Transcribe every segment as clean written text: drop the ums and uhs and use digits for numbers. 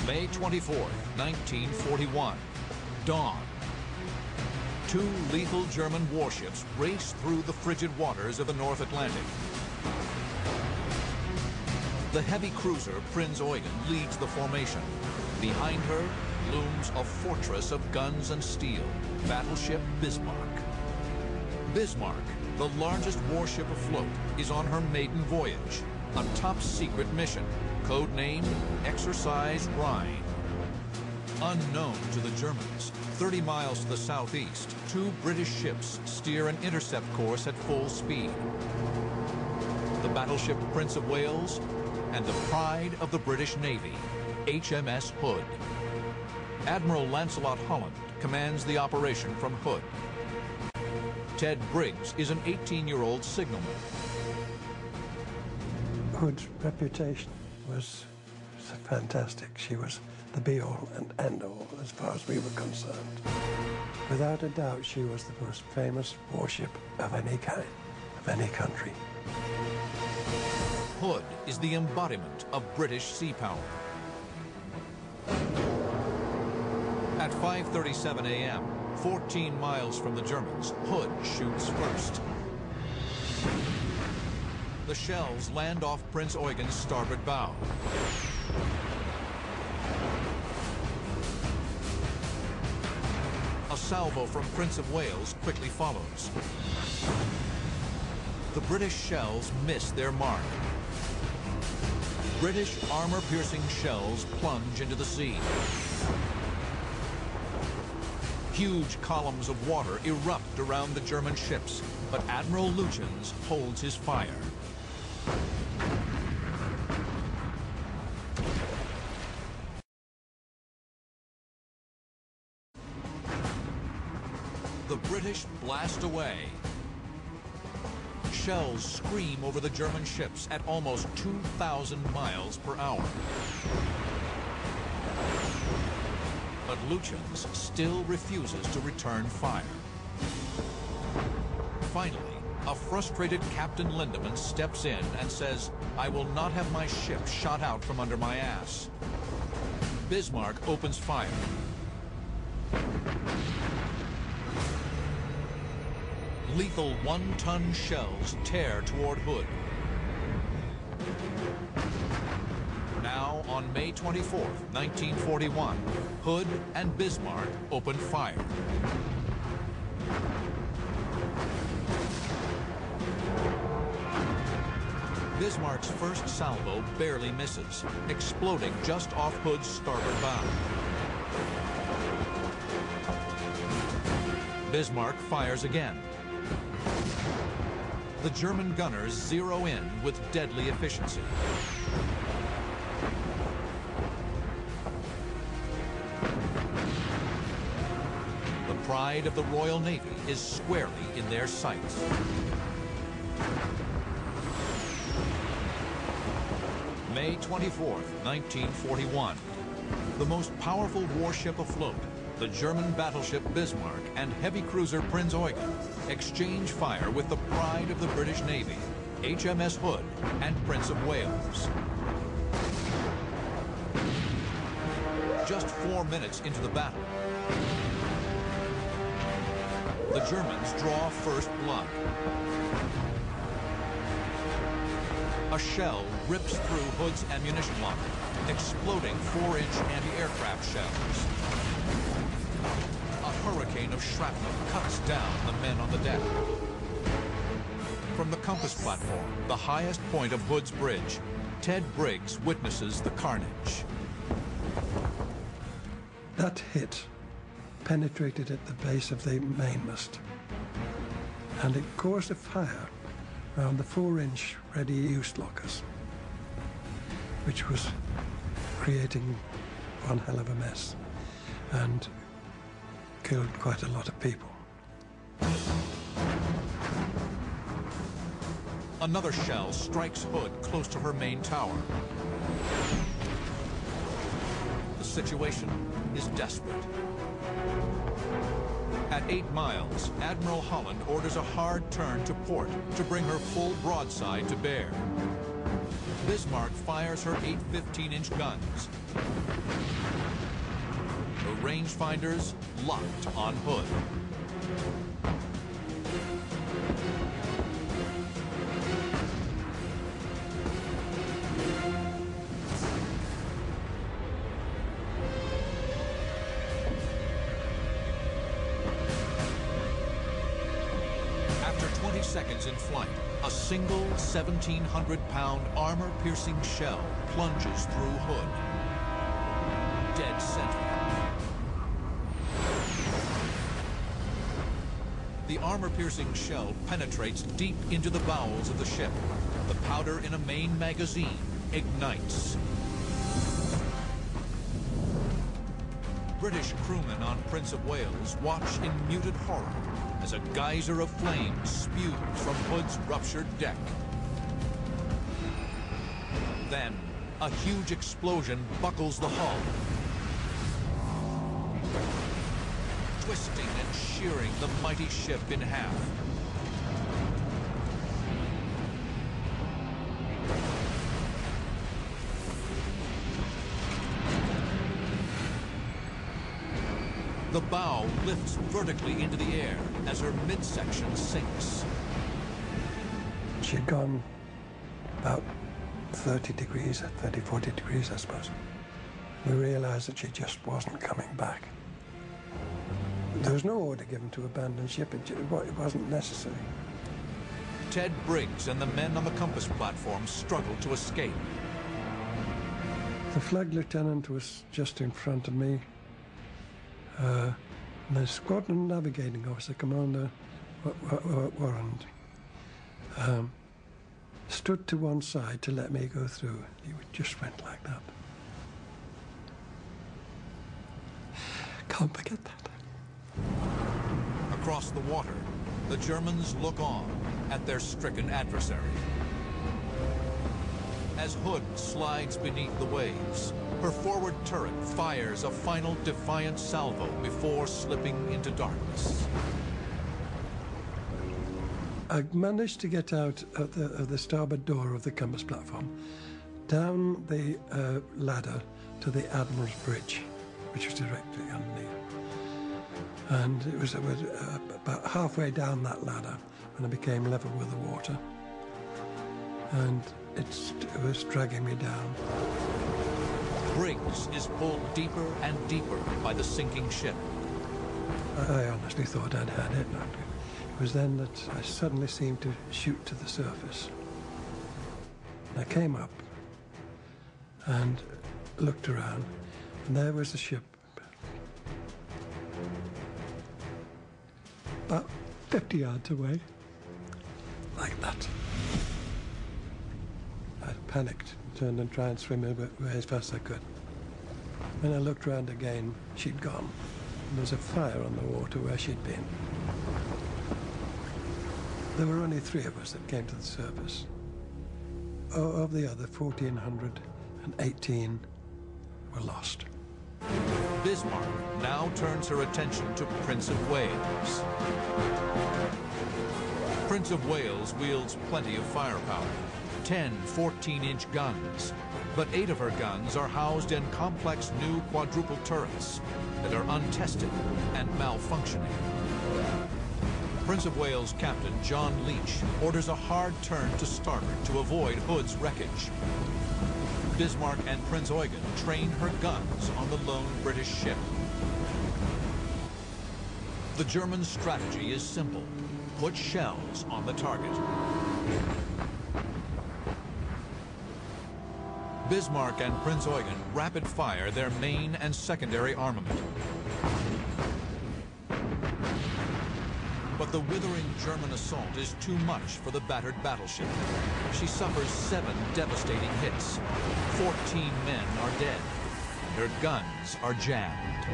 May 24th, 1941. Dawn. Two lethal German warships race through the frigid waters of the North Atlantic. The heavy cruiser Prinz Eugen leads the formation. Behind her looms a fortress of guns and steel, battleship Bismarck. Bismarck, the largest warship afloat, is on her maiden voyage, a top-secret mission, codenamed Exercise Rhine. Unknown to the Germans, 30 miles to the southeast, two British ships steer an intercept course at full speed. The battleship Prince of Wales and the pride of the British Navy, HMS Hood. Admiral Lancelot Holland commands the operation from Hood. Ted Briggs is an 18-year-old signalman. Hood's reputation was fantastic. She was the be-all and end-all as far as we were concerned. Without a doubt, she was the most famous warship of any kind, of any country. Hood is the embodiment of British sea power. At 5:37 a.m., 14 miles from the Germans, Hood shoots first. The shells land off Prince Eugen's starboard bow. A salvo from Prince of Wales quickly follows. The British shells miss their mark. British armor-piercing shells plunge into the sea. Huge columns of water erupt around the German ships, but Admiral Lutyens holds his fire. The British blast away. Shells scream over the German ships at almost 2,000 miles per hour. But Lutyens still refuses to return fire. Finally, a frustrated Captain Lindemann steps in and says, "I will not have my ship shot out from under my ass." Bismarck opens fire. Lethal one-ton shells tear toward Hood. Now, on May 24th, 1941, Hood and Bismarck open fire. Bismarck's first salvo barely misses, exploding just off Hood's starboard bow. Bismarck fires again. The German gunners zero in with deadly efficiency. The pride of the Royal Navy is squarely in their sights. May 24th, 1941. The most powerful warship afloat, the German battleship Bismarck and heavy cruiser Prinz Eugen, exchange fire with the pride of the British Navy, HMS Hood and Prince of Wales. Just 4 minutes into the battle, the Germans draw first blood. A shell rips through Hood's ammunition locker, exploding 4-inch anti-aircraft shells. A hurricane of shrapnel cuts down the men on the deck. From the compass platform, the highest point of Hood's bridge, Ted Briggs witnesses the carnage. That hit penetrated at the base of the mainmast, and it caused a fire around the 4-inch ready-use lockers, which was creating one hell of a mess and killed quite a lot of people. Another shell strikes Hood close to her main tower. The situation is desperate. At 8 miles, Admiral Holland orders a hard turn to port to bring her full broadside to bear. Bismarck fires her 8 15-inch guns. The rangefinders locked on Hood. After 20 seconds in flight, a single 1,700-pound armor-piercing shell plunges through Hood. Dead center. The armor-piercing shell penetrates deep into the bowels of the ship. The powder in a main magazine ignites. British crewmen on Prince of Wales watch in muted horror as a geyser of flames spews from Hood's ruptured deck. Then, a huge explosion buckles the hull, twisting and shearing the mighty ship in half. The bow lifts vertically into the air as her midsection sinks. She'd gone about 30 degrees, 30, 40 degrees, I suppose. We realized that she just wasn't coming back. There was no order given to abandon ship. It wasn't necessary. Ted Briggs and the men on the compass platform struggled to escape. The flag lieutenant was just in front of me. The squadron navigating officer, Commander Warren, stood to one side to let me go through. He just went like that. Can't forget that. Across the water, the Germans look on at their stricken adversary. As Hood slides beneath the waves, her forward turret fires a final defiant salvo before slipping into darkness. I managed to get out of the starboard door of the compass platform, down the ladder to the Admiral's Bridge, which was directly underneath. And it was about halfway down that ladder when I became level with the water. And it was dragging me down. Briggs is pulled deeper and deeper by the sinking ship. I honestly thought I'd had it. It was then that I suddenly seemed to shoot to the surface. I came up and looked around, and there was the ship. About 50 yards away, like that. I panicked, turned and tried and swim away as fast as I could. When I looked around again, she'd gone. There was a fire on the water where she'd been. There were only 3 of us that came to the surface. Of the other 1,418 were lost. Bismarck now turns her attention to Prince of Wales. Prince of Wales wields plenty of firepower, 10 14-inch guns, but 8 of her guns are housed in complex new quadruple turrets that are untested and malfunctioning. Prince of Wales Captain John Leach orders a hard turn to starboard to avoid Hood's wreckage. Bismarck and Prince Eugen train her guns on the lone British ship. The German strategy is simple: put shells on the target. Bismarck and Prince Eugen rapid fire their main and secondary armament. But the withering German assault is too much for the battered battleship. She suffers 7 devastating hits. 14 men are dead, and her guns are jammed.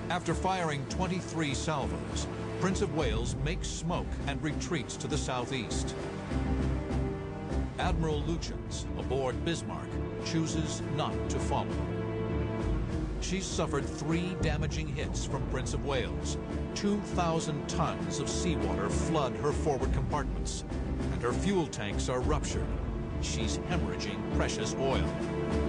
After firing 23 salvos, Prince of Wales makes smoke and retreats to the southeast. Admiral Lutyens, aboard Bismarck, chooses not to follow. She's suffered 3 damaging hits from Prince of Wales. 2,000 tons of seawater flood her forward compartments, and her fuel tanks are ruptured. She's hemorrhaging precious oil.